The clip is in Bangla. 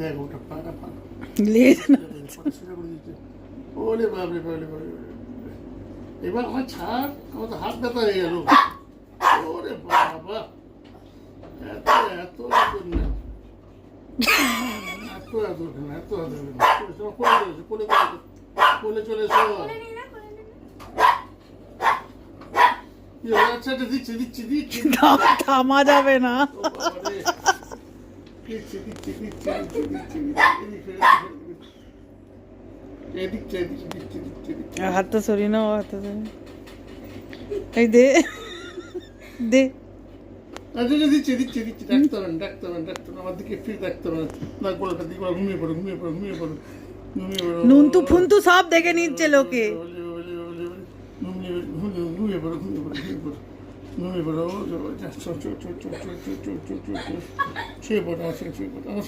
দেখ ওটা পাটা পা লেজ না সেটা করে দিচ্ছে। ওরে বাবরে বাবরে বাবরে, এবার আমার ছাড়, আমার তো হাত ব্যথা হয়ে গেল। ওরে বাবা, এত এত আদর না, এত আদর না, এত আদর না। কোলে কোলে চলে এসো। আচ্ছা দিচ্ছি দিচ্ছি দিচ্ছি থামা যাবে না। ও বাবা রে, দিচ্ছি দিচ্ছি দিচ্ছি দিচ্ছি দিচ্ছি এদিকে এদিকে দিচ্ছি দিচ্ছি দিচ্ছি। হাতটা সরিয়ে নাও, হাতটা সরিয়ে নাও। এই দে দে। আচ্ছা দিচ্ছি দিচ্ছি দিচ্ছি, ডাকতে হবে না ডাকতে হবে না ডাকতে হবে না, আমার দিকে ফিরে ডাকতে হবে না, গোলাটা দিকে ঘুমিয়ে পড়ো ঘুমিয়ে পড়ো ঘুমিয়ে পড়ো ঘুমিয়ে পড়ো। নুনতু ফুন্তু সব দেখে নিচ্ছে লোকে। ঘুমিয়ে পড়ো ঘুমিয়ে পড়ো ঘুমিয়ে পড়ো ঘুমিয়ে পড়ো, শুয়ে পড়ো শুয়ে পড়ো।